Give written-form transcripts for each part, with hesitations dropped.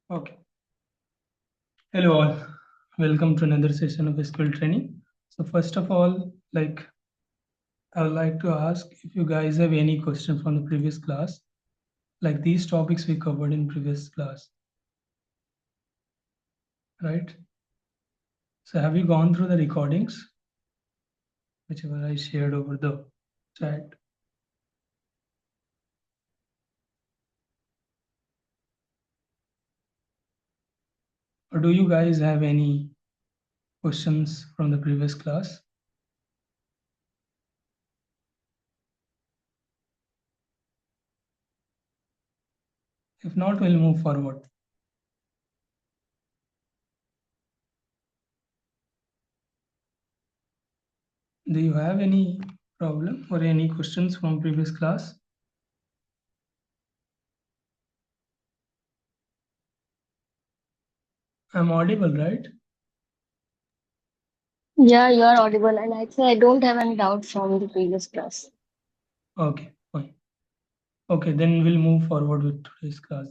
Okay. Hello all. Welcome to another session of SQL training. So first of all, I would like to ask if you guys have any question from the previous class, like these topics we covered in previous class, right? So have you gone through the recordings, whichever I shared over the chat? Or do you guys have any questions from the previous class? If not, we'll move forward. Do you have any problem or any questions from previous class? I'm audible, right? Yeah, you are audible, and actually, I don't have any doubts from the previous class. Okay, fine. Okay, then we'll move forward with today's class.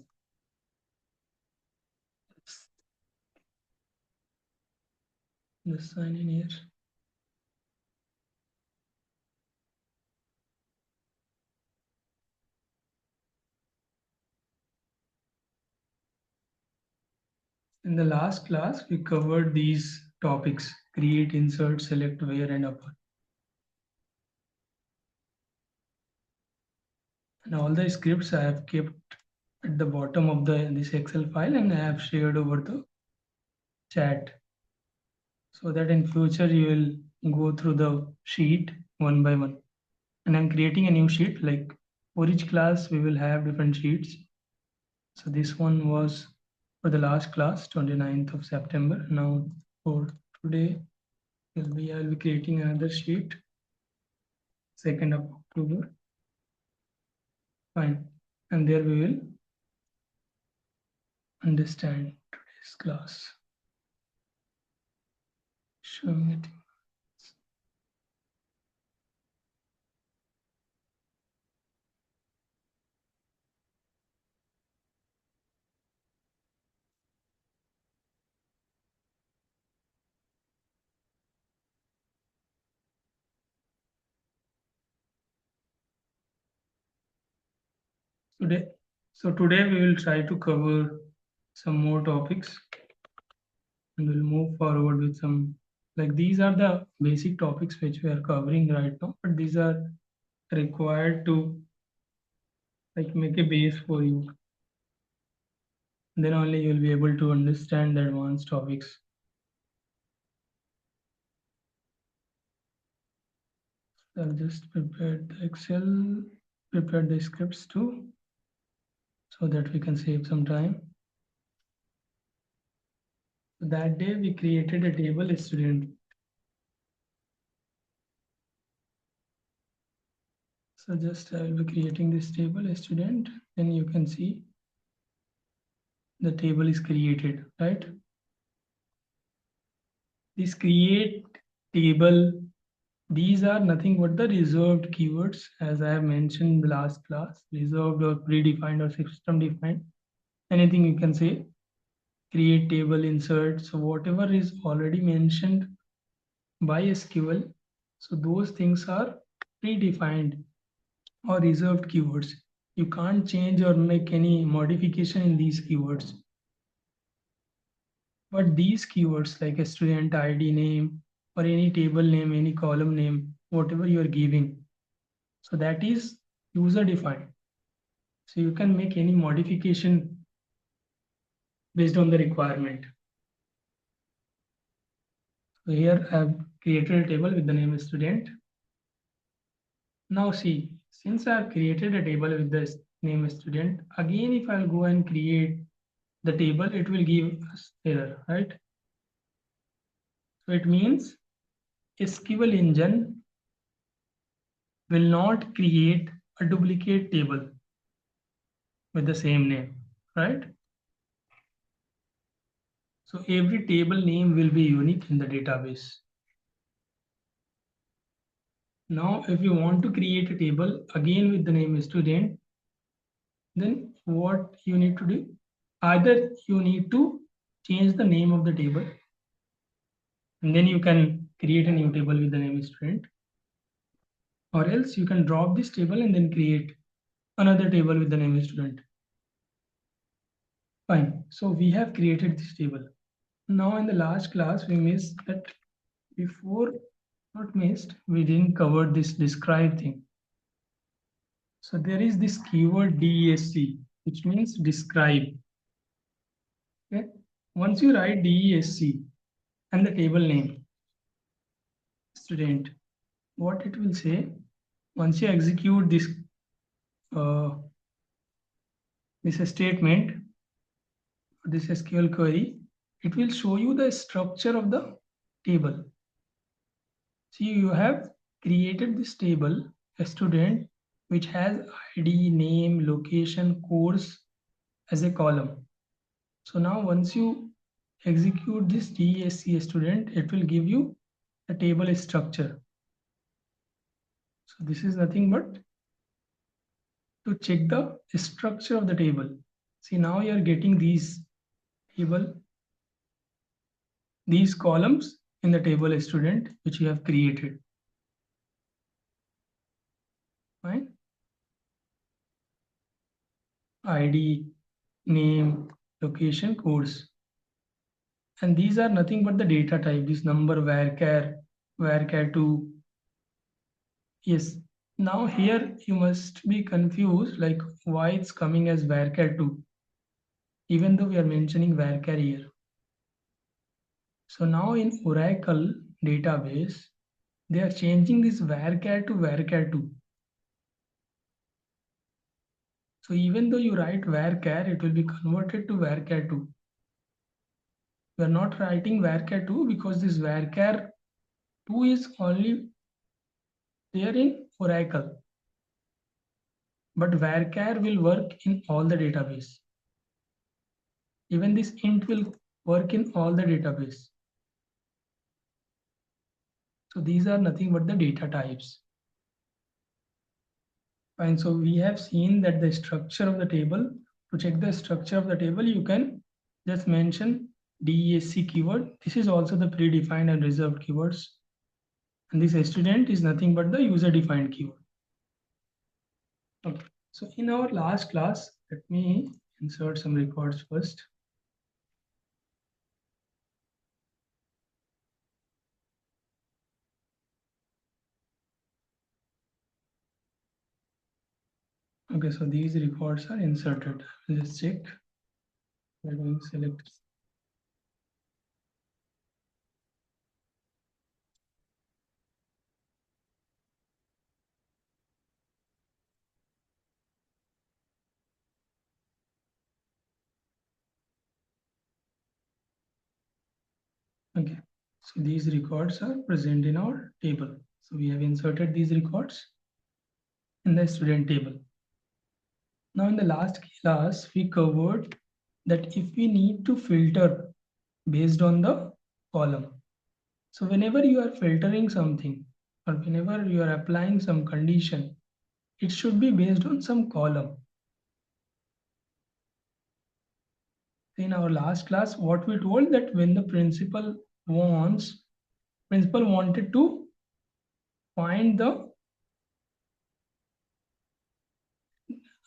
Just sign in here. In the last class, we covered these topics: create, insert, select, where, and upper. And all the scripts I have kept at the bottom of this Excel file, and I have shared over the chat, so that in future you will go through the sheet one by one. And I'm creating a new sheet, like for each class we will have different sheets. So this one was for the last class, 29th of September. Now for today, I'll be creating another sheet, 2nd of October. Fine. And there we will understand today's class. Showing it. Today. So today we will try to cover some more topics, and we'll move forward with some, like these are the basic topics which we are covering right now, but these are required to like make a base for you. Then only you will be able to understand the advanced topics. So I've just prepared the Excel, prepared the scripts too, so that we can save some time. So that day we created a table student. So just I will be creating this table student, then you can see the table is created, right? This create table, these are nothing but the reserved keywords, as I have mentioned in the last class, reserved or predefined or system defined, anything you can say. Create table, insert, so whatever is already mentioned by SQL, so those things are predefined or reserved keywords. You can't change or make any modification in these keywords. But these keywords like a student ID name or any table name, any column name, whatever you are giving, so that is user defined. So you can make any modification based on the requirement. So here I have created a table with the name student. Now see, since I have created a table with the name student, again if I'll go and create the table, it will give us error, right? So it means SQL engine will not create a duplicate table with the same name, right? So every table name will be unique in the database. Now, if you want to create a table again with the name student, then what you need to do? Either you need to change the name of the table, and then you can create a new table with the name student, or else you can drop this table and then create another table with the name student. Fine. So we have created this table. Now in the last class, we missed that before, not missed, we didn't cover this describe thing. So there is this keyword DESC, which means describe. Okay. Once you write DESC and the table name, student, what it will say, once you execute uh, this statement, this SQL query, it will show you the structure of the table. See, you have created this table, a student, which has ID, name, location, course as a column. So now once you execute this DESC student, it will give you the table structure. So this is nothing but to check the structure of the table. See, now you are getting these table, these columns in the table student which you have created. Fine. ID, name, location, course. And these are nothing but the data type, this number varchar2. Yes. Now here you must be confused like why it's coming as varchar2, even though we are mentioning varchar here. So now in Oracle database, they are changing this varchar to varchar2. So even though you write varchar, it will be converted to varchar2. We are not writing varchar2 because this varchar2 is only there in Oracle. But varchar will work in all the database. Even this int will work in all the database. So these are nothing but the data types. Fine. So we have seen that the structure of the table, to check the structure of the table, you can just mention DESC keyword. This is also the predefined and reserved keywords. And this student is nothing but the user defined keyword. Okay. So in our last class, let me insert some records first. Okay, so these records are inserted. Let's check. We're going to select. Okay, so these records are present in our table. So we have inserted these records in the student table. Now in the last class, we covered that if we need to filter based on the column. So whenever you are filtering something or whenever you are applying some condition, it should be based on some column. In our last class, what we told that when the principal wanted to find the,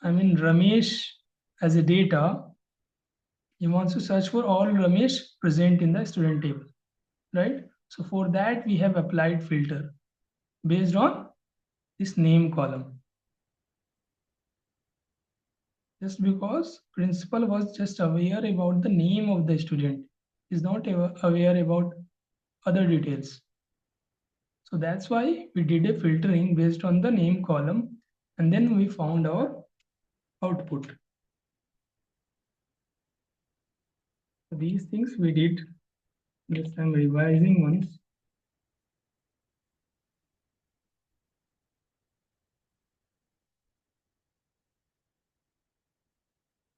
Ramesh as a data, he wants to search for all Ramesh present in the student table, right? So for that, we have applied filter based on this name column. Just because principal was just aware about the name of the student, is not aware about other details. So that's why we did a filtering based on the name column, and then we found our output. So these things we did. Just I'm revising once.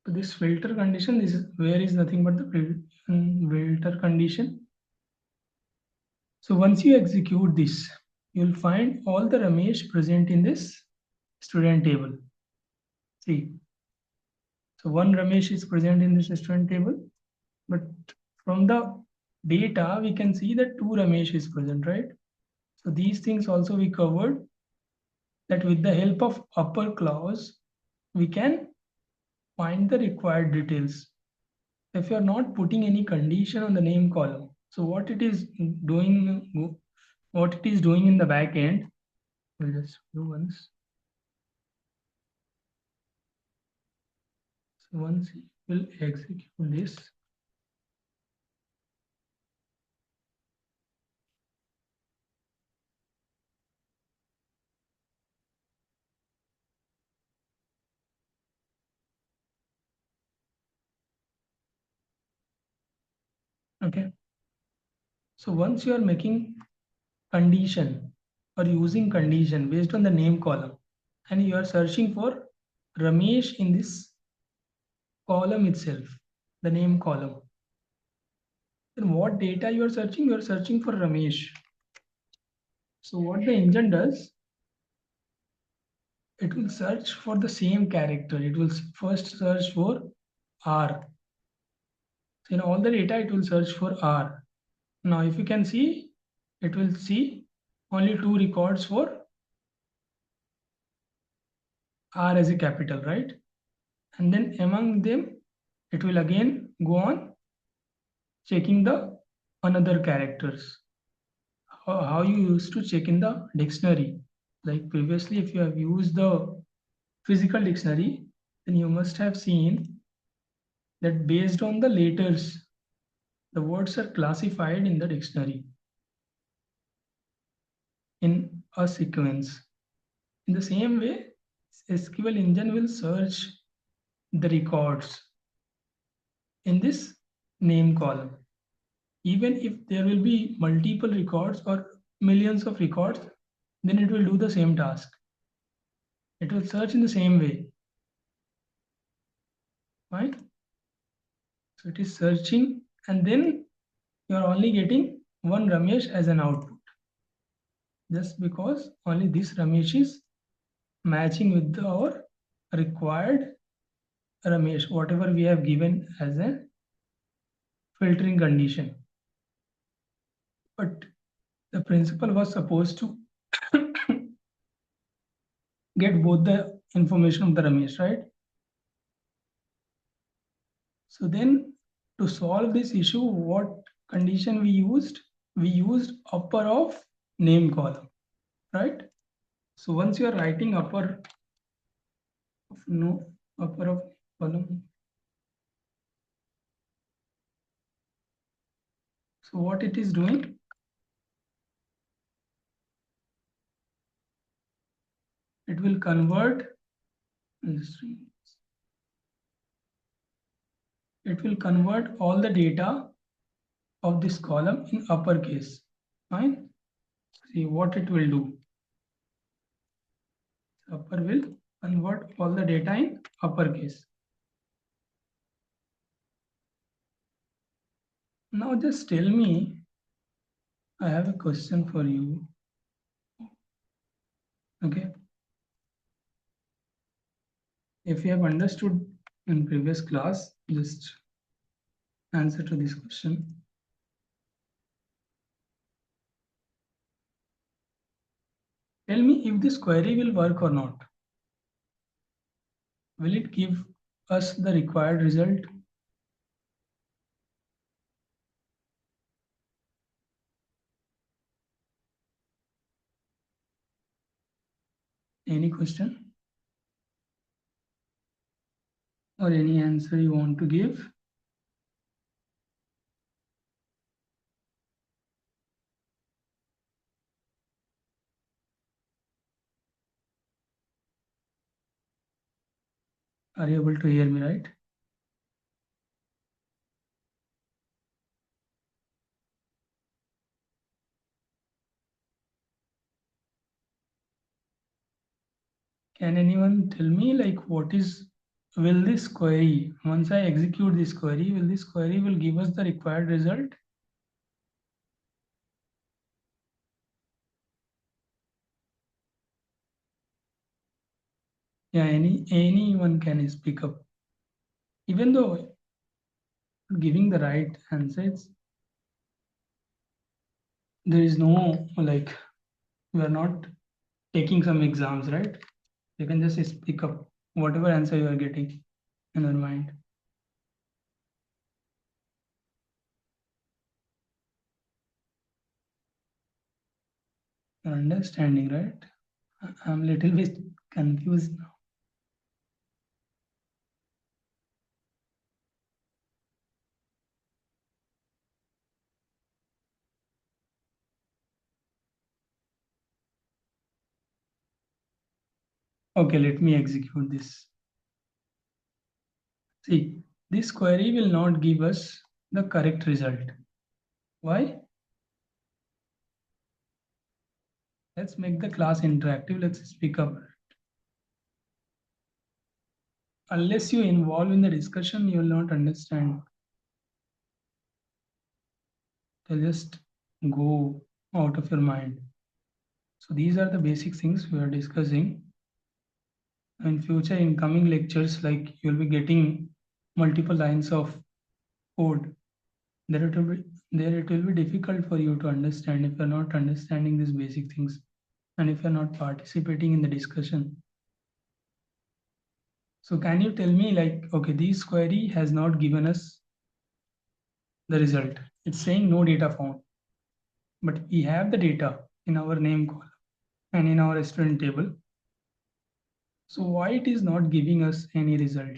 So this filter condition, this is where is nothing but the filter condition. So once you execute this, you'll find all the Ramesh present in this student table. See, So one Ramesh is present in this student table, but from the data we can see that two Ramesh is present, right? So these things also we covered, that with the help of upper clause we can find the required details. If you are not putting any condition on the name column, so doing what it is doing in the back end, we'll just do once. So once it will execute this, okay. So once you are making condition or using condition based on the name column, and you are searching for Ramesh in this column itself, the name column, then what data you are searching? You are searching for Ramesh. So what the engine does, it will search for the same character. It will first search for R. So in all the data, it will search for R. Now, if you can see, it will see only two records for R as a capital, right? And then among them, it will again go on checking the another characters. How you used to check in the dictionary. Like previously, if you have used the physical dictionary, then you must have seen that based on the letters, the words are classified in the dictionary in a sequence. In the same way, SQL engine will search the records in this name column. Even if there will be multiple records or millions of records, then it will do the same task. It will search in the same way, right? So it is searching, and then you are only getting one Ramesh as an output, just because only this Ramesh is matching with our required Ramesh, whatever we have given as a filtering condition. But the principal was supposed to get both the information of the Ramesh, right? So then to solve this issue, what condition we used? We used upper of name column, right? So once you are writing upper of no upper of column, so what it is doing? It will convert it will convert all the data of this column in uppercase. Fine. See what it will do. Upper will convert all the data in uppercase. Now just tell me, I have a question for you. Okay. If you have understood in previous class, just answer to this question. Tell me if this query will work or not. Will it give us the required result? Any question or any answer you want to give? Are you able to hear me, right? Can anyone tell me like what is, will this query, once I execute this query, will this query will give us the required result? Yeah, anyone can speak up. even though giving the right answers, there is no like we are not taking some exams, right? You can just speak up whatever answer you are getting in your mind. Your understanding, right? I'm little bit confused now. Okay, let me execute this. See, this query will not give us the correct result. Why? Let's make the class interactive. Let's speak up. Unless you involve in the discussion, you will not understand. They'll just go out of your mind. So these are the basic things we are discussing. In future, in coming lectures, like you'll be getting multiple lines of code. There it will be difficult for you to understand if you're not understanding these basic things and if you're not participating in the discussion. So can you tell me like, okay, this query has not given us the result. It's saying no data found, but we have the data in our name column and in our student table. So why it is not giving us any result?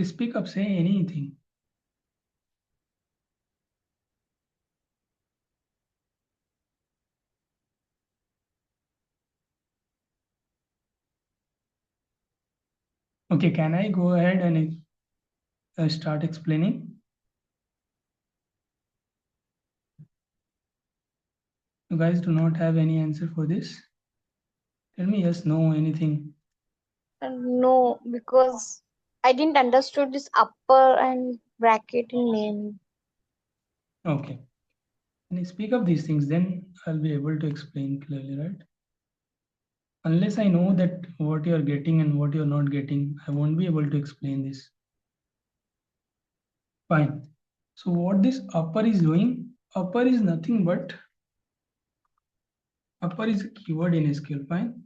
Speak up, say anything. Okay, can I go ahead and start explaining? You guys do not have any answer for this? Tell me yes, no, anything. No, because I didn't understood this upper and bracket in name. Okay. When I speak of these things, then I'll be able to explain clearly, right? Unless I know that what you're getting and what you're not getting, I won't be able to explain this. Fine. So what this upper is doing, upper is nothing but upper is a keyword in SQL, fine,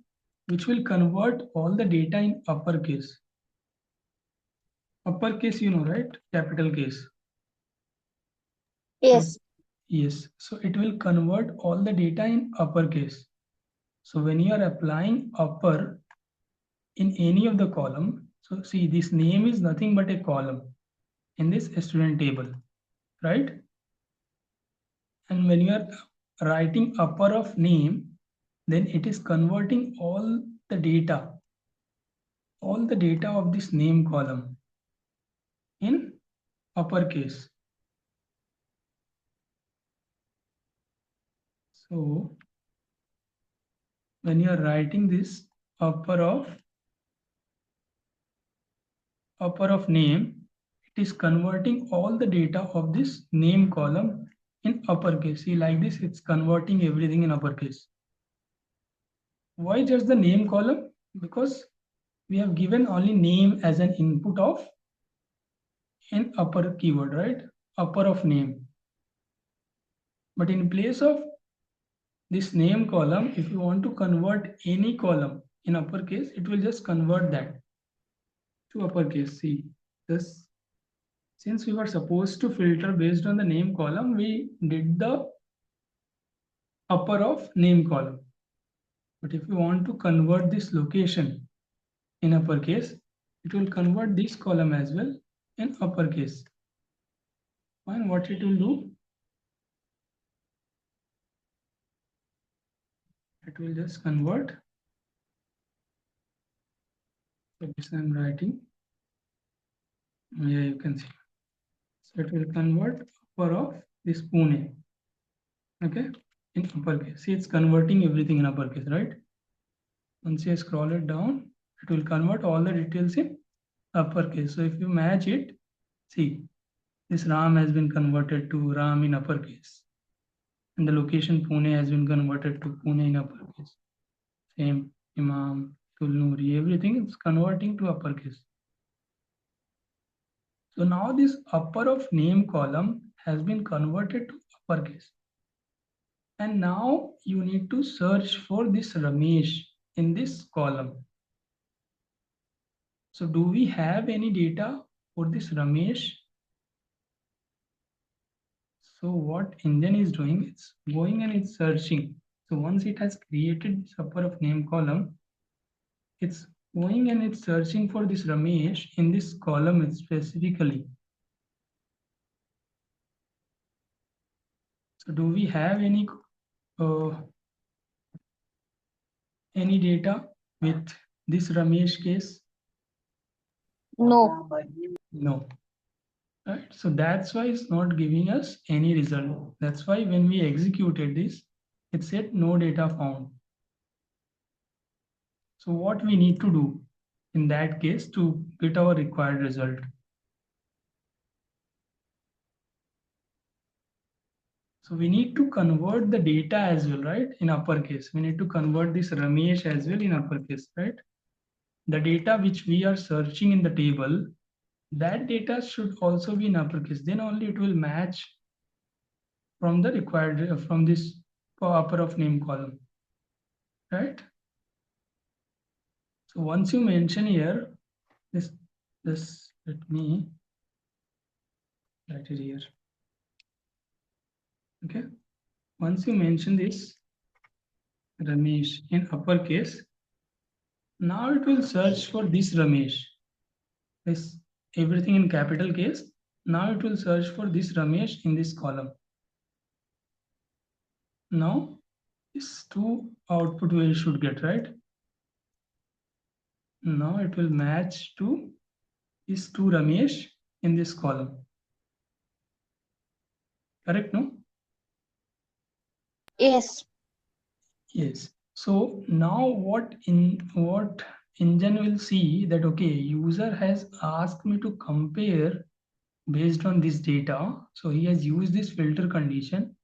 which will convert all the data in uppercase. Uppercase, you know, right? Capital case. So Yes. yes, so it will convert all the data in uppercase. So when you are applying upper in any of the column, so see this name is nothing but a column in this student table, right? And when you are writing upper of name, then it is converting all the data of this name column in uppercase. So when you are writing this upper of name, it is converting all the data of this name column in uppercase. See, like this, it's converting everything in uppercase. Why just the name column? Because we have given only name as an input of an upper keyword, right? Upper of name. But in place of this name column, if you want to convert any column in uppercase, it will just convert that to uppercase. See, this since we were supposed to filter based on the name column, we did the upper of name column. But if you want to convert this location in uppercase, it will convert this column as well in uppercase. And what it will do, it will just convert. So this I'm writing. Yeah, you can see. So it will convert upper of this Pune. Okay, in uppercase. See, it's converting everything in uppercase, right? Once you scroll it down, it will convert all the details in uppercase. So if you match it, see, this Ram has been converted to Ram in uppercase, and the location Pune has been converted to Pune in uppercase. Same Imam, Tulnuri, everything is converting to uppercase. So now this upper of name column has been converted to uppercase. And now you need to search for this Ramesh in this column. So do we have any data for this Ramesh? So what engine is doing, it's going and it's searching. So once it has created this upper of name column, it's going and it's searching for this Ramesh in this column specifically. So do we have any data with this Ramesh case? No. No. Right? So that's why it's not giving us any result. That's why when we executed this, it said no data found. So what we need to do in that case to get our required result? So we need to convert the data as well, right? In uppercase. We need to convert this Ramesh as well in uppercase, right? The data which we are searching in the table, that data should also be in uppercase. Then only it will match from the required, from this upper of name column, right? So once you mention here, this let me write it here. Okay. Once you mention this Ramesh in uppercase, now it will search for this Ramesh. This everything in capital case. Now it will search for this Ramesh in this column. Now this two output we should get, right? Now it will match to these two Ramesh in this column. Correct, no? Yes. Yes. So now what engine will see that okay, user has asked me to compare based on this data. So he has used this filter condition.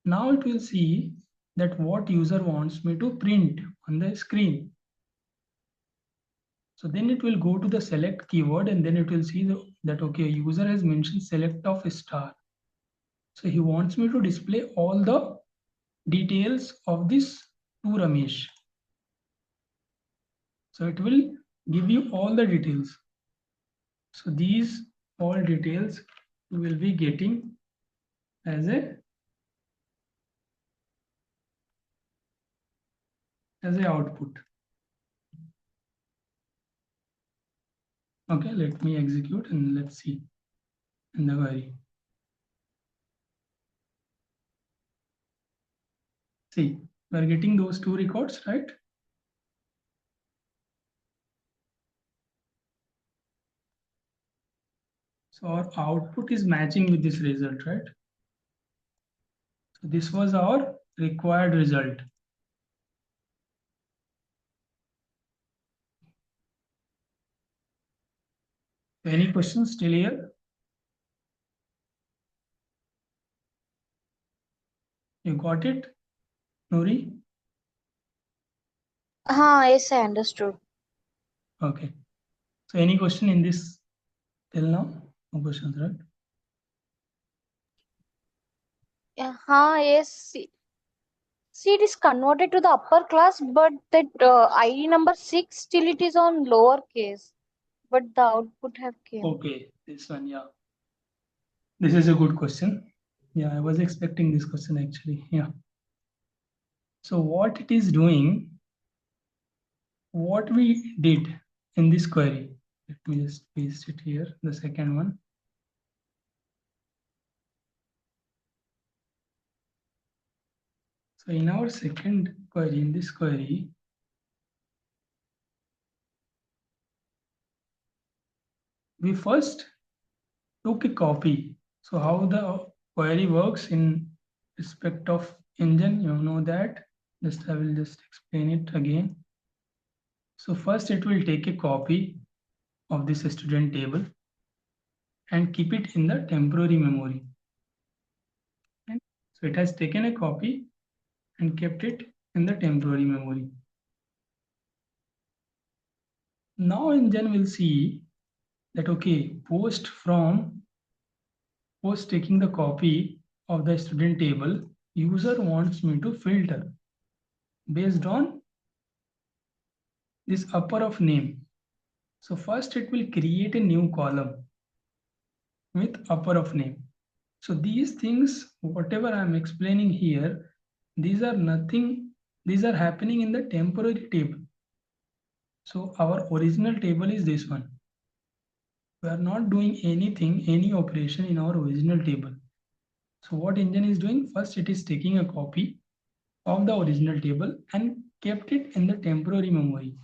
Now it will see that what user wants me to print on the screen. So then it will go to the select keyword and then it will see that okay, user has mentioned select of a star. So he wants me to display all the details of this to Ramesh. So it will give you all the details. So these all details you will be getting as a output. Okay, let me execute and let's see in the query. See, we are getting those two records, right? So our output is matching with this result, right? So this was our required result. Any questions still here? You got it, Nuri? Yes, I understood. Okay. So any question in this till now? No questions, right? Yes. See, it is converted to the upper class, but that ID number 6 still it is on lower case. But the output have came. Okay, this one, yeah. This is a good question. Yeah, I was expecting this question actually. Yeah. So what it is doing, what we did in this query, let me just paste it here, the second one. So in our second query, in this query, we first took a copy. So how the query works in respect of engine, you know that. Just I will just explain it again. So first it will take a copy of this student table and keep it in the temporary memory. Okay. So it has taken a copy and kept it in the temporary memory. Now engine will see that okay, post taking the copy of the student table, user wants me to filter based on this upper of name. So first it will create a new column with upper of name. So these things, whatever I am explaining here, these are nothing, these are happening in the temporary table. So our original table is this one. We are not doing anything, any operation in our original table. So what engine is doing? First it is taking a copy of the original table and kept it in the temporary memory.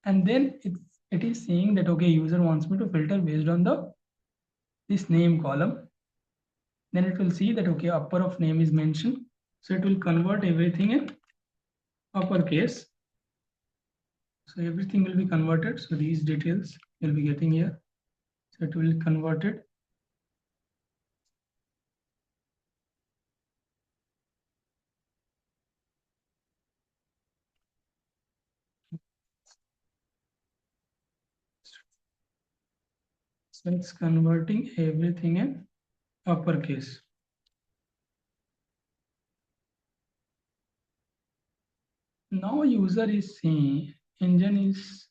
And then it is saying that okay, user wants me to filter based on this name column. Then it will see that okay, upper of name is mentioned. So it will convert everything in uppercase. So everything will be converted. So these details you'll be getting here. So it will convert it. So it's converting everything in uppercase. Now user is saying, engine is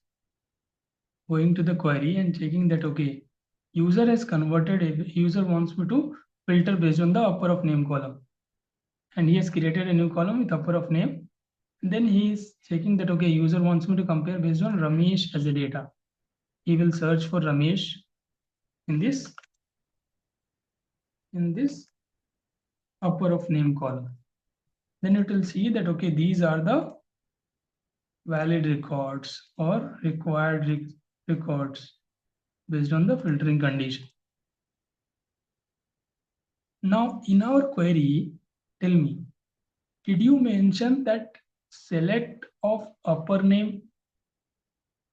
going to the query and checking that okay, user has converted, user wants me to filter based on the upper of name column. And he has created a new column with upper of name. And then he is checking that okay, user wants me to compare based on Ramesh as a data. He will search for Ramesh in this upper of name column. Then it will see that okay, these are the valid records or required records based on the filtering condition. Now in our query, tell me, did you mention that select of upper name?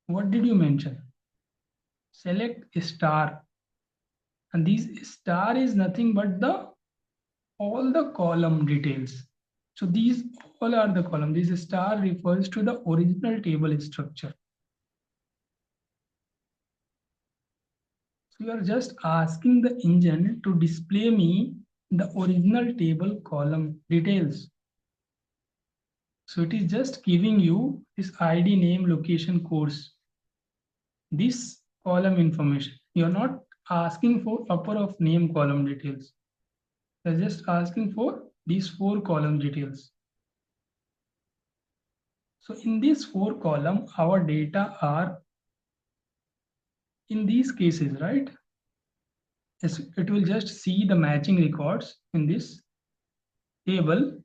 What did you mention? Select star. And this star is nothing but the all the column details. So these all are the column. This star refers to the original table structure. So you are just asking the engine to display me the original table column details. So it is just giving you this ID, name, location, course, this column information. You are not asking for upper of name column details. You are just asking for these 4 column details. So in these 4 column, our data are in these cases, right? It will just see the matching records in this table,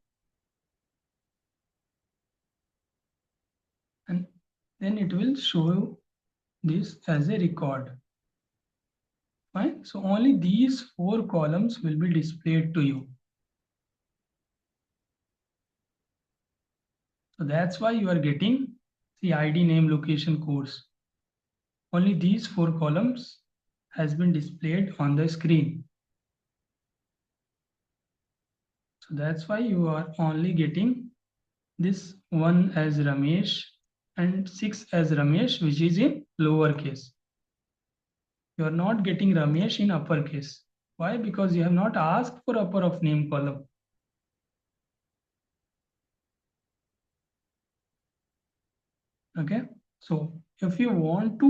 and then it will show this as a record. Fine. So only these 4 columns will be displayed to you. So that's why you are getting the ID, name, location, course. Only these 4 columns has been displayed on the screen. So that's why you are only getting this 1 as Ramesh and 6 as Ramesh, which is in lowercase. You are not getting Ramesh in uppercase. Why? Because you have not asked for upper of name column. Okay. So if you want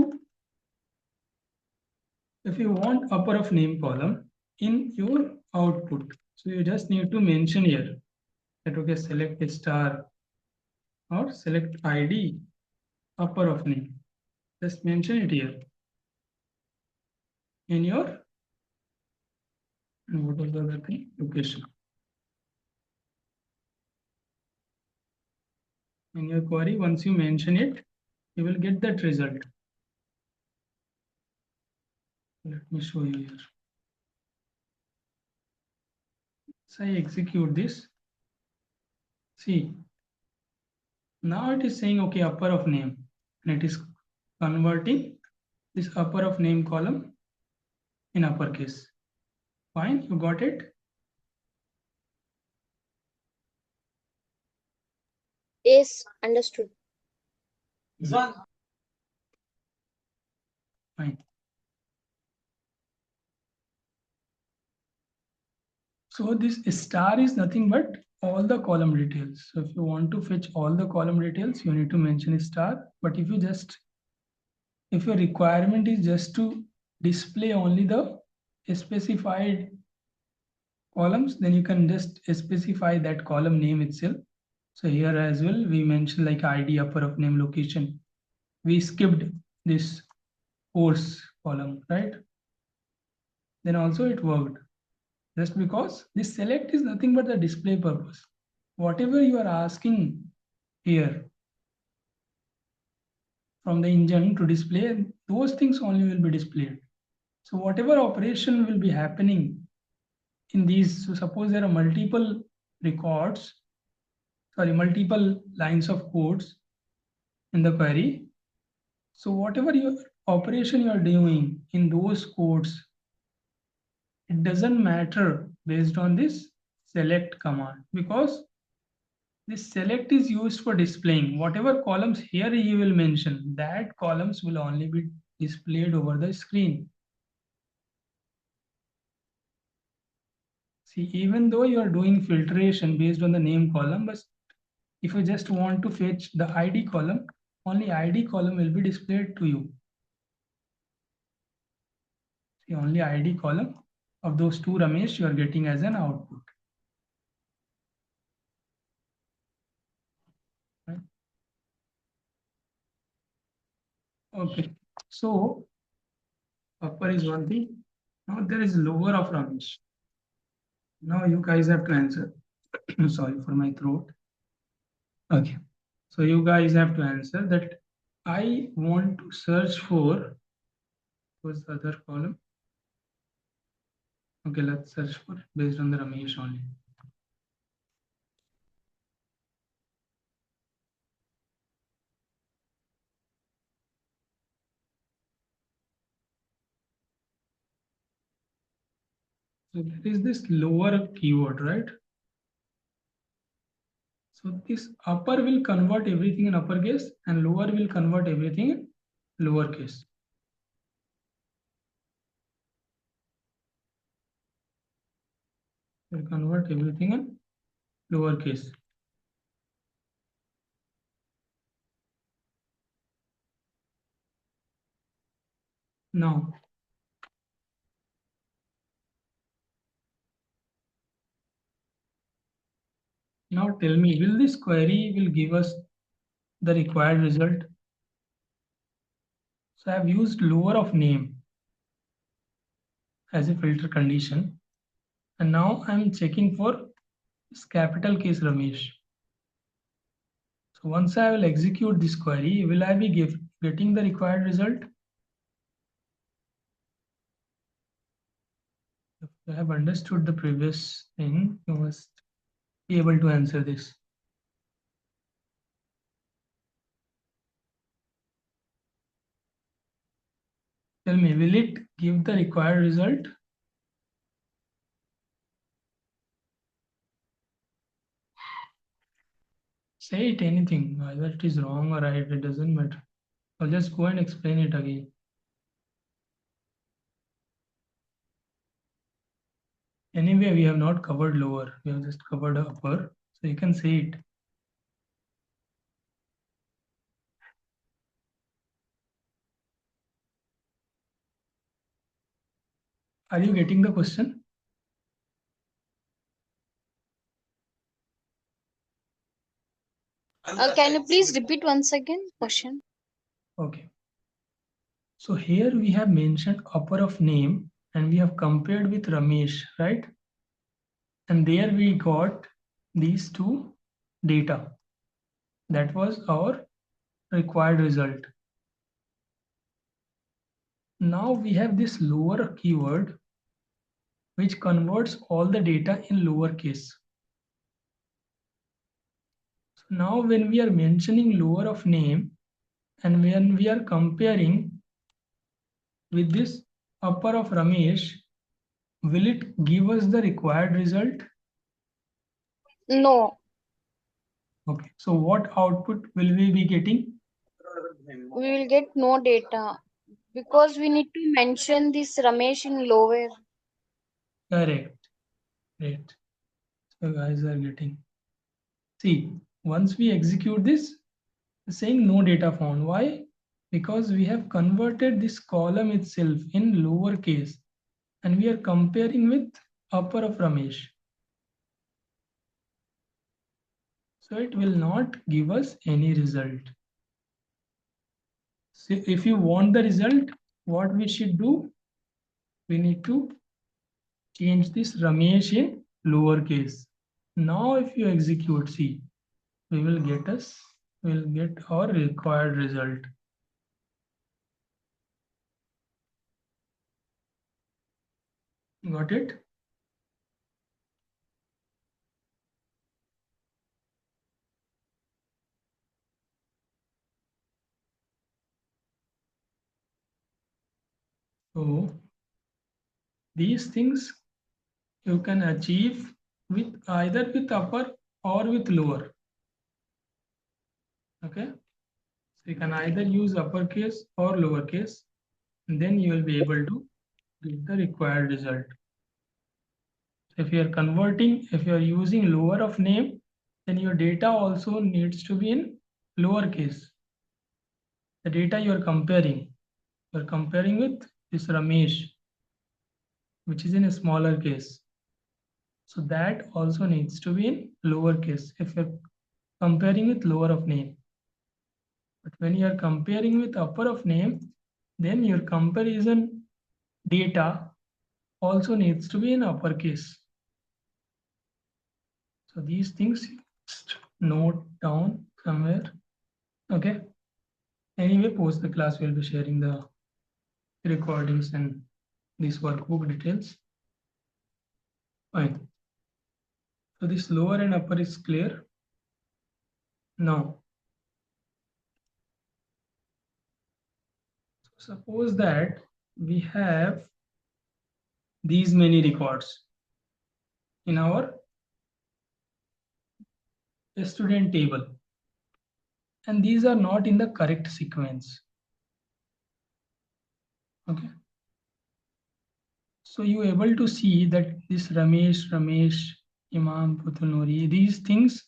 upper of name column in your output, so you just need to mention here that okay, select a star or select ID upper of name. Just mention it here in your, and what was the other thing? Location. In your query, once you mention it, you will get that result. Let me show you here. So I execute this. See, now it is saying okay, upper of name, and it is converting this upper of name column in uppercase. Fine, you got it? Yes, understood. Fine. So this star is nothing but all the column details. So if you want to fetch all the column details, you need to mention a star. But if your requirement is just to display only the specified columns, then you can just specify that column name itself. So here as well, we mentioned like ID, upper of name, location. We skipped this course column, right? Then also it worked. Just because this select is nothing but the display purpose. Whatever you are asking here from the engine to display, those things only will be displayed. So whatever operation will be happening in these, so suppose there are multiple records, sorry, multiple lines of codes in the query. So whatever your operation you are doing in those codes, it doesn't matter based on this select command, because this select is used for displaying whatever columns here you will mention, that columns will only be displayed over the screen. See, even though you are doing filtration based on the name column, but if you just want to fetch the ID column, only ID column will be displayed to you. See, only ID column of those two Ramesh you are getting as an output. Right? Okay, so upper is one thing. Now there is lower of Ramesh. Now you guys have to answer. Sorry for my throat. Okay, so you guys have to answer that I want to search for, what's the other column? Okay, let's search for based on the Ramesh only. So there is this lower keyword, right? So this upper will convert everything in uppercase and lower will convert everything in lowercase. Will convert everything in lowercase. Now, now tell me, will this query will give us the required result? So I have used lower of name as a filter condition. And now I'm checking for this capital case Ramesh. So once I will execute this query, will I be getting the required result? If you have understood the previous thing, you must be able to answer this. Tell me, will it give the required result? Say it anything, whether it is wrong or right, it doesn't matter. I'll just go and explain it again. Anyway, we have not covered lower, we have just covered upper. So you can say it. Are you getting the question? Can you please repeat once again question? Okay. So here we have mentioned upper of name and we have compared with Ramesh, right? And there we got these two data. That was our required result. Now we have this lower keyword which converts all the data in lowercase. So now when we are mentioning lower of name and when we are comparing with this upper of Ramesh, will it give us the required result? No, Okay, so what output will we be getting? we will get no data because we need to mention this Ramesh in lower. Correct. Great. So guys are getting. See, once we execute this, it's saying no data found. Why? Because we have converted this column itself in lowercase and we are comparing with upper of Ramesh. So it will not give us any result. So if you want the result, what we should do? We need to change this Ramesh in lowercase. Now if you execute, see, we'll get our required result. Got it? So these things you can achieve with either with upper or with lower. Okay, so you can either use uppercase or lowercase, and then you will be able to get the required result. So if you are converting, if you are using lower of name, then your data also needs to be in lowercase. The data you are comparing with this Ramesh, which is in a smaller case. So that also needs to be in lowercase if you're comparing with lower of name. But when you are comparing with upper of name, then your comparison data also needs to be in uppercase. So these things just note down somewhere. Okay. Anyway, post the class, we'll be sharing the recordings and these workbook details. Fine. So this lower and upper is clear. Now, suppose that we have these many records in our student table, and these are not in the correct sequence. Okay, so you able to see that this Ramesh, Imam, Putunuri, these things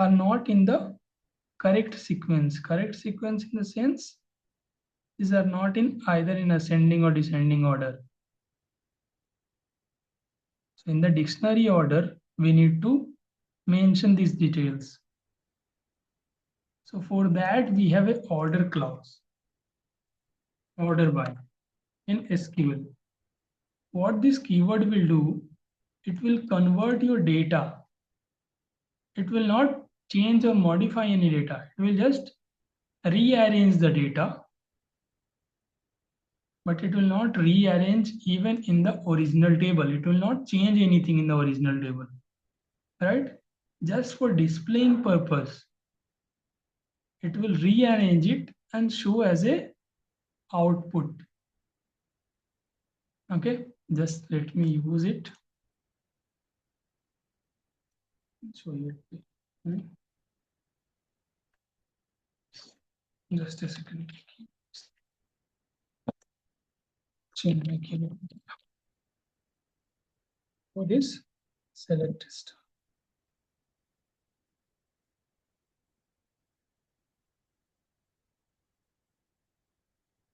are not in the correct sequence. Correct sequence in the sense these are not in either in ascending or descending order. So in the dictionary order, we need to mention these details. So for that, we have a order clause, order by in SQL. What this keyword will do, it will convert your data. It will not change or modify any data. It will just rearrange the data, but it will not rearrange even in the original table. It will not change anything in the original table, right? Just for displaying purpose, it will rearrange it and show as a output. Okay, just let me use it. Show you. Just a second. Change my keyboard. For this, select star.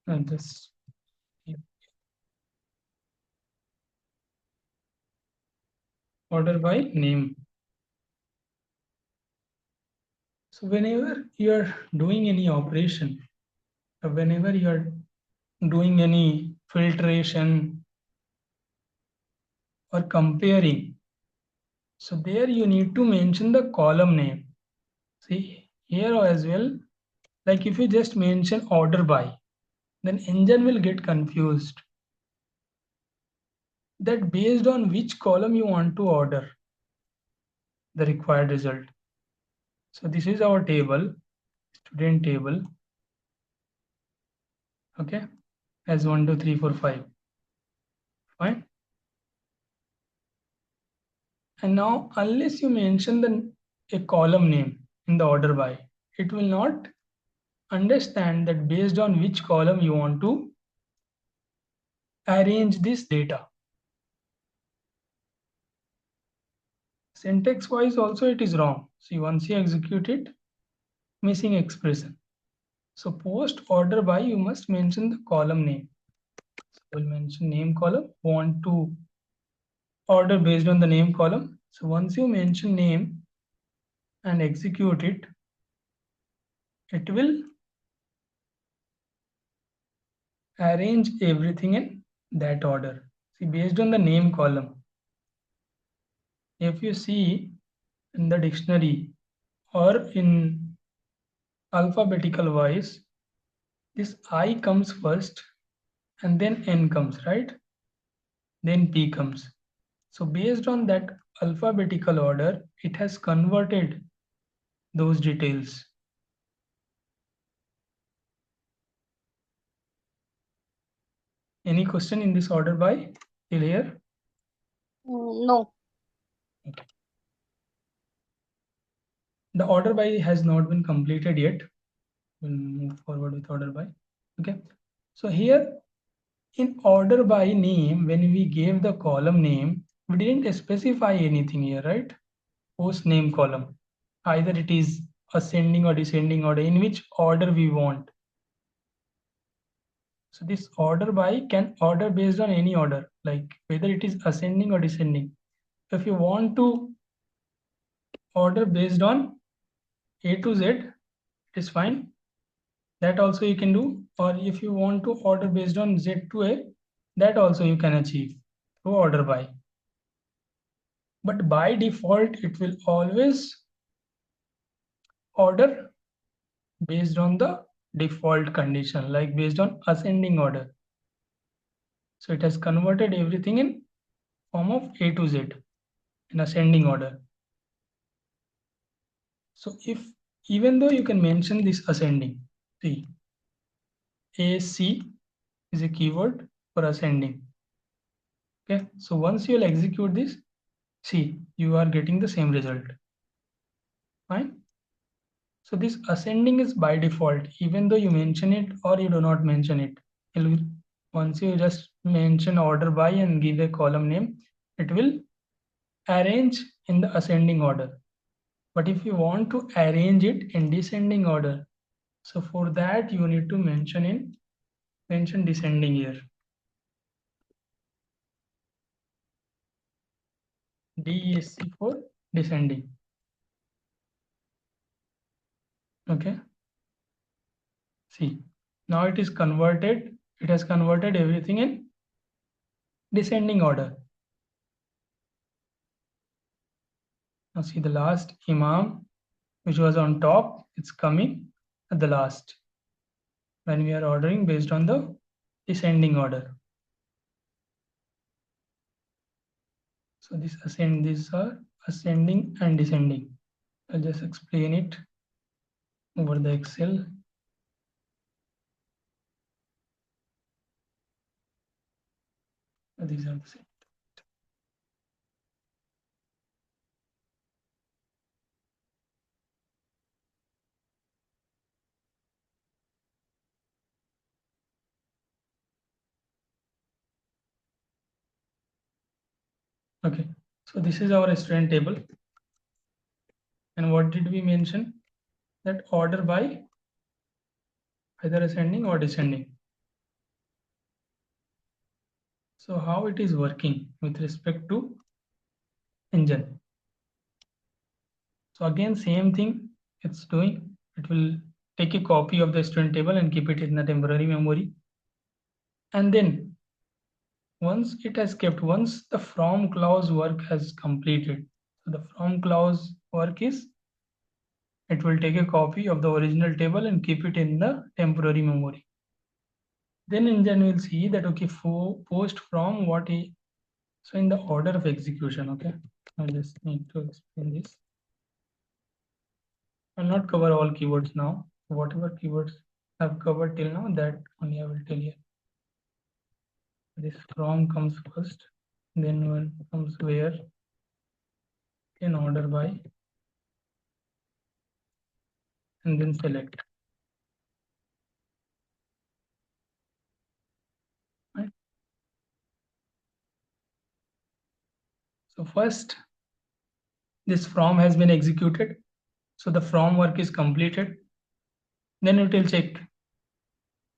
And this order by name. So whenever you are doing any operation, or whenever you are doing any filtration or comparing, so there you need to mention the column name. See here as well, like if you just mention order by, then engine will get confused that based on which column you want to order the required result. So this is our table, student table, okay, as 1, 2, 3, 4, 5. Fine. And now, unless you mention a column name in the order by, it will not understand that based on which column you want to arrange this data. Syntax wise also it is wrong. See, once you execute it, missing expression. So post order by, you must mention the column name. So we'll mention name column, want to order based on the name column. So once you mention name and execute it, it will arrange everything in that order. See, based on the name column, if you see in the dictionary or in alphabetical wise, this I comes first and then N comes, right? Then P comes. So based on that alphabetical order, it has converted those details. Any question in this order by till here? No. Okay. The order by has not been completed yet. We'll move forward with order by. Okay. So here in order by name, when we gave the column name, we didn't specify anything here, right? Post name column. Either it is ascending or descending order, in which order we want. So this order by can order based on any order, like whether it is ascending or descending. If you want to order based on A to Z, it is fine. That also you can do. Or if you want to order based on Z to A, that also you can achieve through order by. But by default, it will always order based on the default condition, like based on ascending order. So it has converted everything in form of A to Z in ascending order. So if even though you can mention this ascending, see, AC is a keyword for ascending. Okay, so once you will execute this, see, you are getting the same result. Fine. So this ascending is by default, even though you mention it or you do not mention it. Once you just mention order by and give a column name, it will arrange in the ascending order. But if you want to arrange it in descending order, so for that you need to mention descending here. DESC for descending. Okay. See, now it is converted. It has converted everything in descending order. Now see the last imam, which was on top, it's coming at the last when we are ordering based on the descending order. So these are ascending and descending. I'll just explain it over the Excel. These are the same. Okay, so this is our student table. And what did we mention? That order by either ascending or descending. So how it is working with respect to engine. So again, same thing it's doing. It will take a copy of the student table and keep it in the temporary memory. And then once the from clause work has completed, so the from clause work is, it will take a copy of the original table and keep it in the temporary memory. Then engine will see that, okay, post from what is, so in the order of execution, okay, I just need to explain this. I'll not cover all keywords now. Whatever keywords I've covered till now, that only I will tell you. This from comes first, then one comes where, in order by, and then select. Right? So first, this from has been executed. So the from work is completed. Then it will check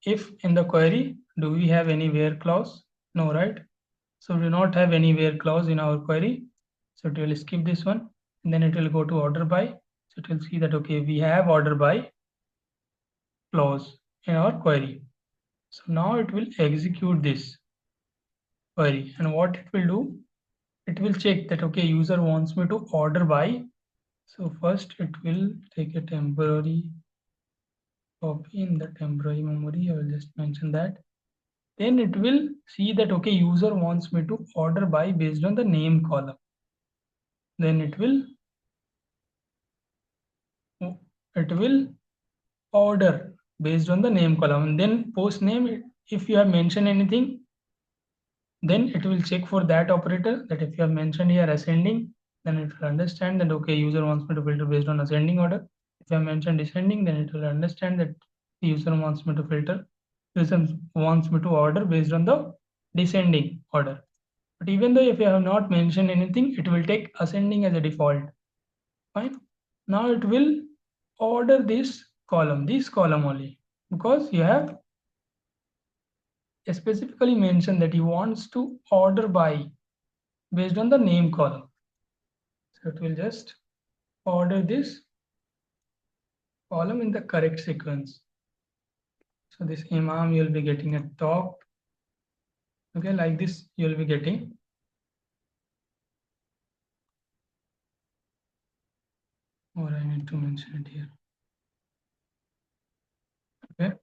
if in the query, do we have any where clause? No, right? So we do not have any where clause in our query. So it will skip this one, and then it will go to order by. So it will see that, okay, we have order by clause in our query. So now it will execute this query, and what it will do, it will check that, okay, user wants me to order by. So first it will take a temporary copy in the temporary memory. I will just mention that. Then it will see that, okay, user wants me to order by based on the name column. Then it will order based on the name column, and then post name, if you have mentioned anything, then it will check for that operator, that if you have mentioned here ascending, then it will understand that, okay, user wants me to filter based on ascending order. If you have mentioned descending, then it will understand that the user wants me to filter, user wants me to order based on the descending order. But even though if you have not mentioned anything, it will take ascending as a default. Fine. Now it will order this column only, because you have specifically mentioned that he wants to order by based on the name column. So it will just order this column in the correct sequence. So this imam, you'll be getting a top. Okay, like this you'll be getting. Or I need to mention it here. Okay,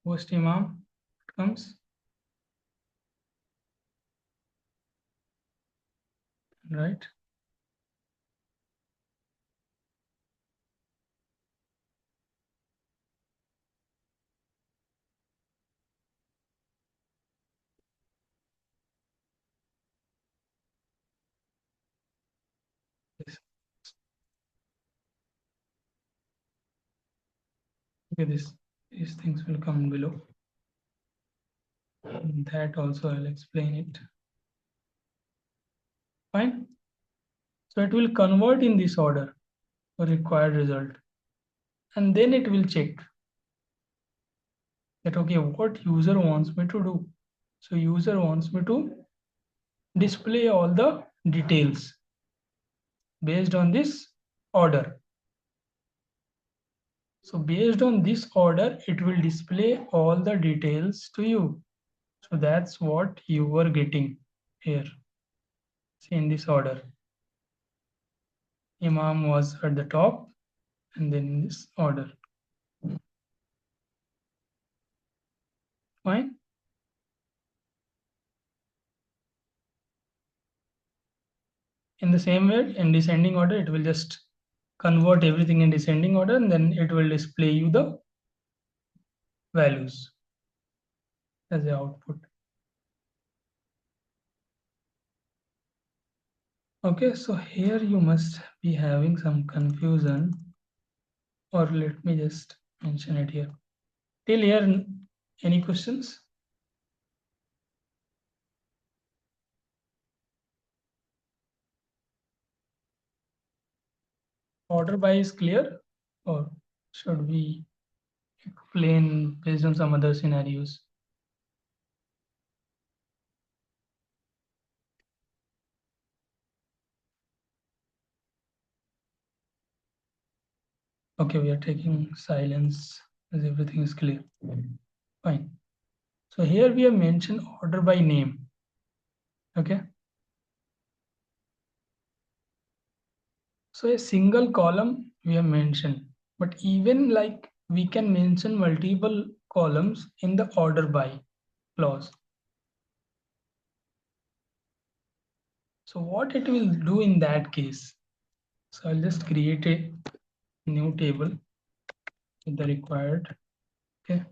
post imam comes, right? This. Okay, these things will come below. And that also I'll explain it. Fine. So it will convert in this order for required result. And then it will check that, okay, what user wants me to do. So user wants me to display all the details based on this order. So based on this order, it will display all the details to you. So that's what you were getting here. See, in this order, imam was at the top, and then in this order. Fine. In the same way, in descending order, it will just convert everything in descending order, and then it will display you the values as the output. Okay, so here you must be having some confusion, or let me just mention it here. Till here, any questions? Order by is clear, or should we explain based on some other scenarios? Okay, we are taking silence as everything is clear. Fine. So here we have mentioned order by name. Okay. So a single column we have mentioned, but even like we can mention multiple columns in the order by clause. So what it will do in that case? So I'll just create a new table with the required. Okay.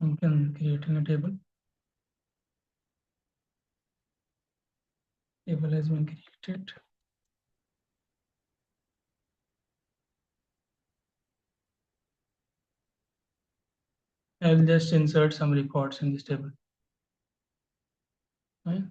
You can creating a table. Table has been created. I will just insert some records in this table. Right?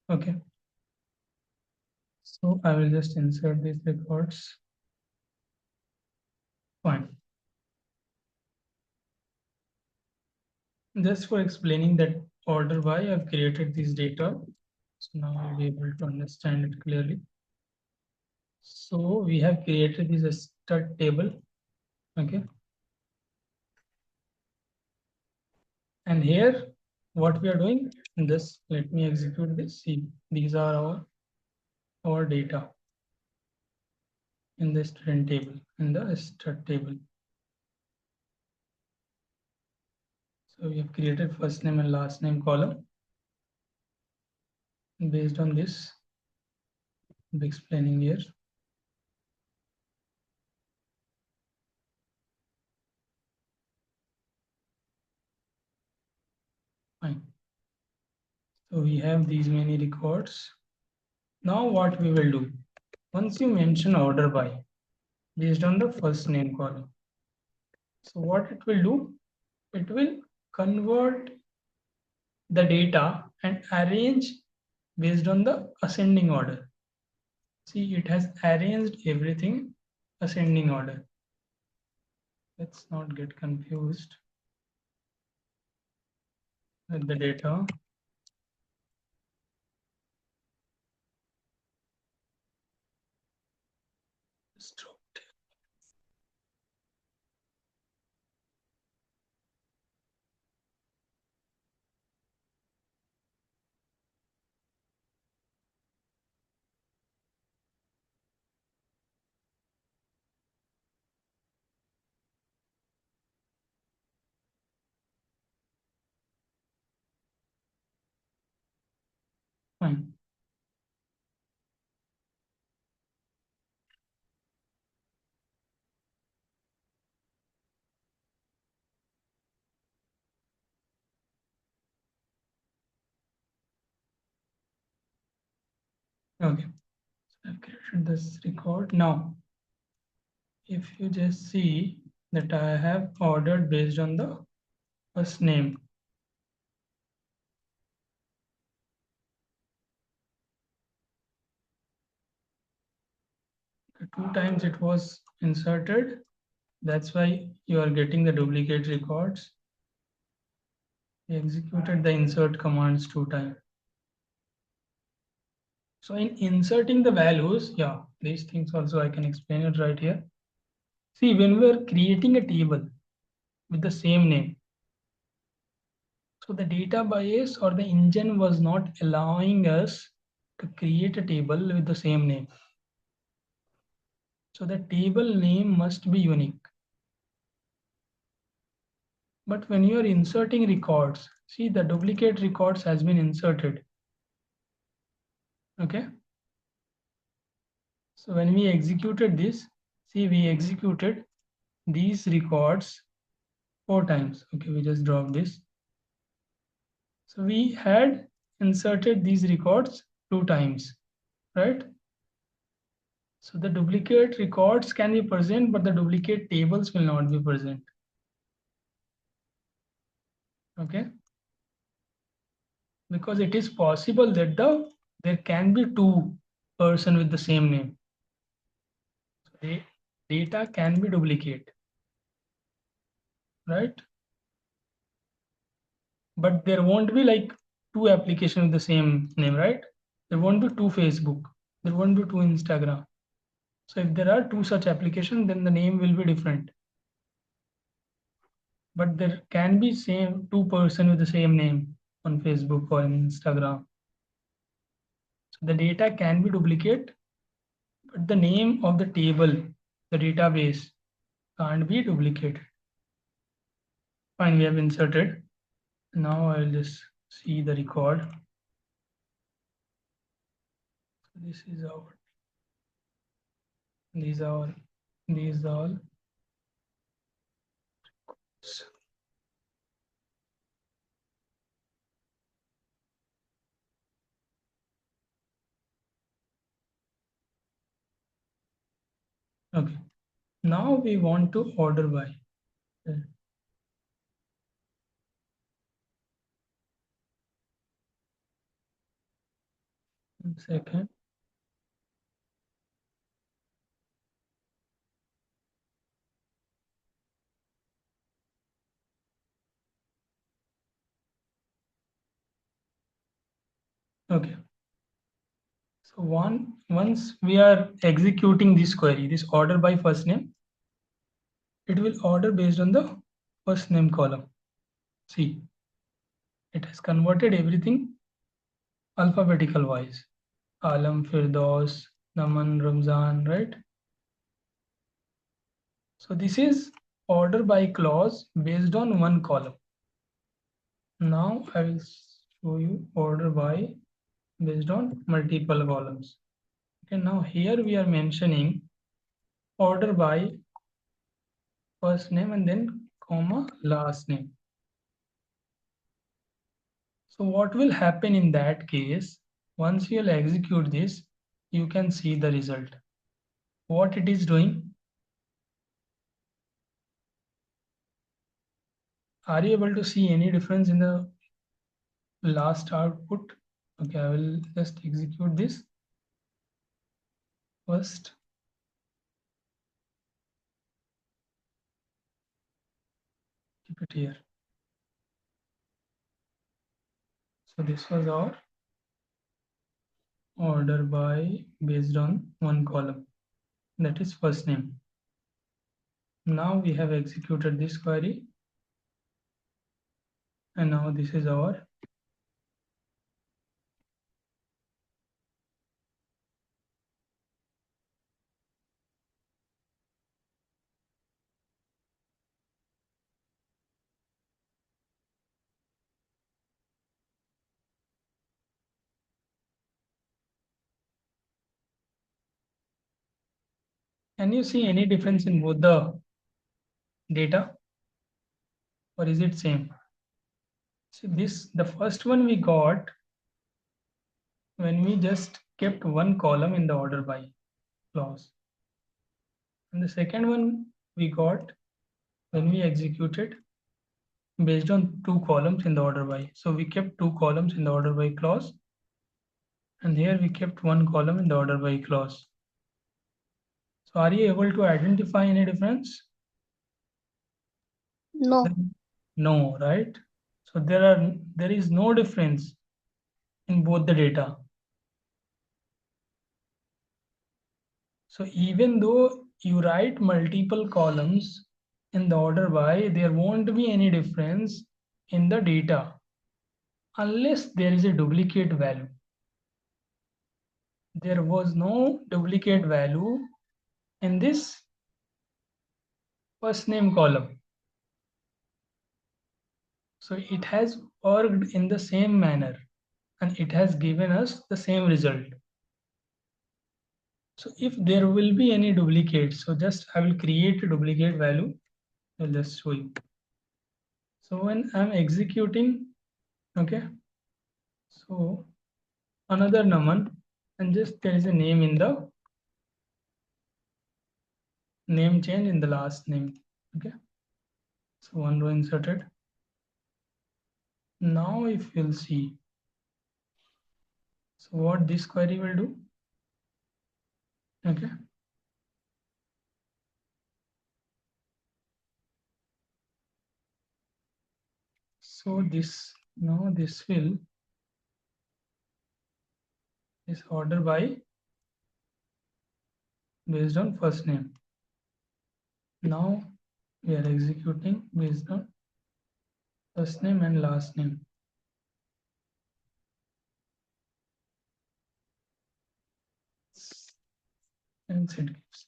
Okay. So I will just insert these records. Fine. Just for explaining that order why I've created this data. So now I'll be able to understand it clearly. So we have created this stud table. Okay. And here, what we are doing, this, let me execute this. See, these are our data in the student table, in the stud table. So we have created first name and last name column. Based on this, I'll be explaining here. Fine. So we have these many records. Now what we will do, once you mention order by based on the first name column. So what it will do, it will convert the data and arrange based on the ascending order. See, it has arranged everything ascending order. Let's not get confused with the data. Fine. Okay. So I've created this record. Now, if you just see that I have ordered based on the first name. Two times it was inserted. That's why you are getting the duplicate records. We executed the insert commands 2 times. So in inserting the values, yeah, these things also I can explain it right here. See, when we are creating a table with the same name, so the database or the engine was not allowing us to create a table with the same name. So the table name must be unique. But when you are inserting records, see the duplicate records has been inserted. Okay. So when we executed this, see we executed these records 4 times. Okay, we just drop this. So we had inserted these records 2 times, right? So the duplicate records can be present, but the duplicate tables will not be present. Okay, because it is possible that there can be two person with the same name. So data can be duplicate, right? But there won't be like two applications with the same name, right? There won't be two Facebook. There won't be two Instagram. So if there are two such applications, then the name will be different. But there can be same two person with the same name on Facebook or Instagram. So the data can be duplicate, but the name of the table, the database, can't be duplicated. Fine, we have inserted. Now I'll just see the record. This is our, these are, these all. Okay. Now we want to order by. 1 second. Okay. So once we are executing this query, this order by first name, it will order based on the first name column. See, it has converted everything alphabetical wise. Alam, Firdaus, Naman, Ramzan, right? So this is order by clause based on one column. Now I will show you order by based on multiple columns. Okay, now here we are mentioning order by first name and then comma last name. So what will happen in that case? Once you'll execute this, you can see the result. What it is doing? Are you able to see any difference in the last output? Okay, I will just execute this first. Keep it here. So this was our order by based on one column, that is first name. Now we have executed this query, and now this is our can you see any difference in both the data, or is it same? So this, the first one we got when we just kept one column in the order by clause, and the second one we got when we executed based on two columns in the order by. So we kept two columns in the order by clause, and here we kept one column in the order by clause. So are you able to identify any difference? No. No, right? So there is no difference in both the data. So even though you write multiple columns in the order by, there won't be any difference in the data unless there is a duplicate value. There was no duplicate value in this first name column. So it has worked in the same manner and it has given us the same result. So if there will be any duplicate, so just I will create a duplicate value. I'll just show you. So when I'm executing, okay, so another Naman, and just there is a name in the name change in the last name. Okay, so one row inserted. Now if you'll see, so what this query will do, okay, so this now this will is order by based on first name. Now we are executing based on first name and last name. And it gives.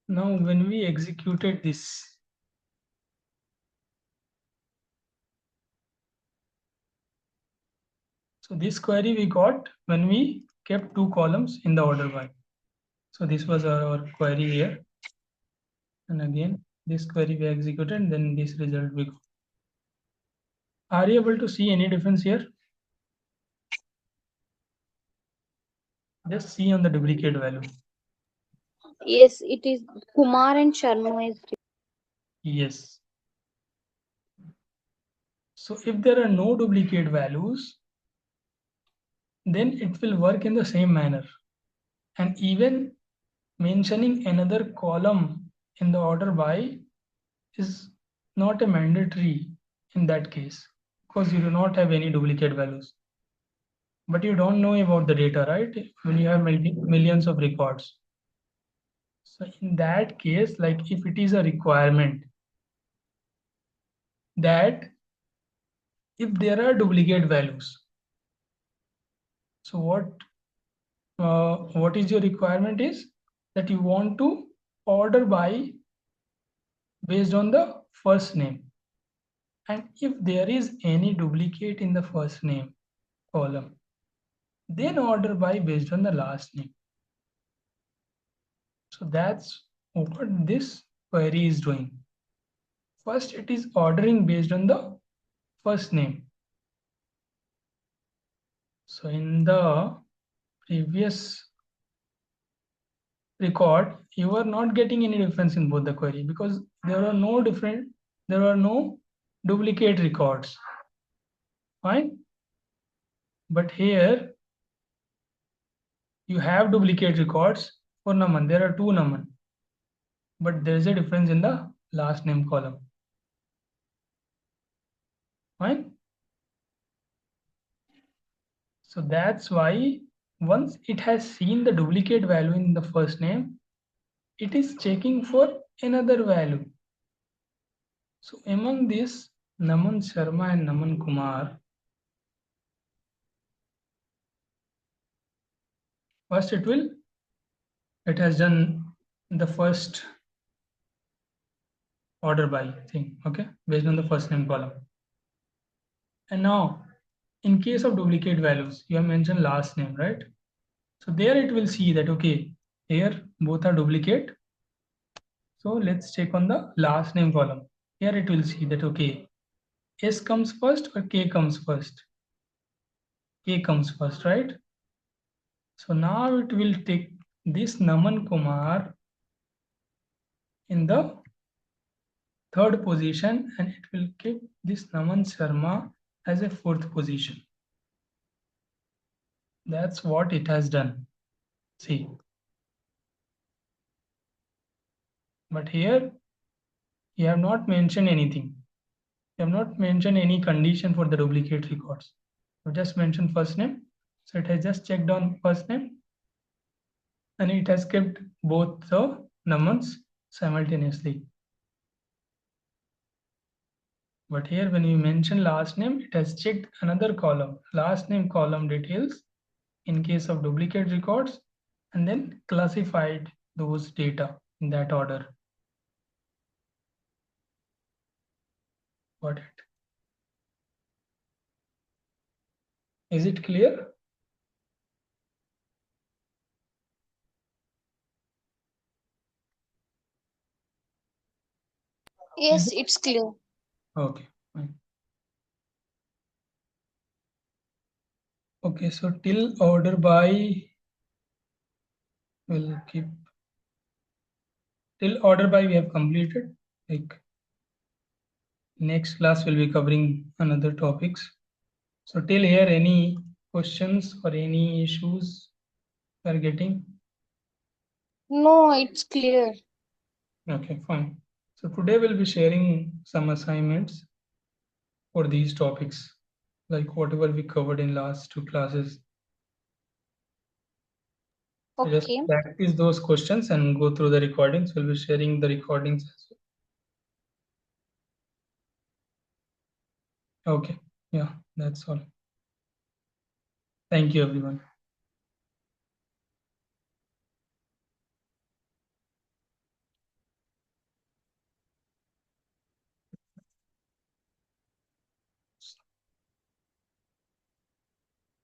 Now when we executed this, so this query we got when we kept two columns in the order by. So this was our query here. And again, this query we executed, then this result we got. Are you able to see any difference here? Just see on the duplicate value. Yes, it is Kumar and Sharma is. Yes. So if there are no duplicate values, then it will work in the same manner. And even mentioning another column in the order by is not a mandatory in that case, because you do not have any duplicate values. But you don't know about the data, right? When you have millions of records. So in that case, like if it is a requirement that if there are duplicate values, so what is your requirement is that you want to order by based on the first name. And if there is any duplicate in the first name column, then order by based on the last name. So that's what this query is doing. First, it is ordering based on the first name. So in the previous record, you are not getting any difference in both the query because there are no duplicate records. Fine. But here you have duplicate records for Naman. There are two Naman, but there is a difference in the last name column. Fine. So that's why once it has seen the duplicate value in the first name, it is checking for another value. So among this Naman Sharma and Naman Kumar, first it has done the first order by thing, okay, based on the first name column. And now in case of duplicate values, you have mentioned last name, right? So there it will see that, okay, here both are duplicate. So let's check on the last name column. Here it will see that, okay, S comes first or K comes first? K comes first, right? So now it will take this Naman Kumar in the third position and it will keep this Naman Sharma as a fourth position. That's what it has done. See. But here you have not mentioned anything. You have not mentioned any condition for the duplicate records. You just mentioned first name. So it has just checked on first name and it has kept both the Namans simultaneously. But here when you mention last name, it has checked another column, last name column details in case of duplicate records, and then classified those data in that order. Got it? Is it clear? Yes, it's clear. Okay, fine. Okay, so till order by we'll keep till order by we have completed. Like next class will be covering another topics. So till here, any questions or any issues you are getting? No, it's clear. Okay, fine. So today we'll be sharing some assignments for these topics, like whatever we covered in last two classes. So just Okay. practice those questions and go through the recordings. We'll be sharing the recordings as well. Okay, yeah, that's all. Thank you, everyone.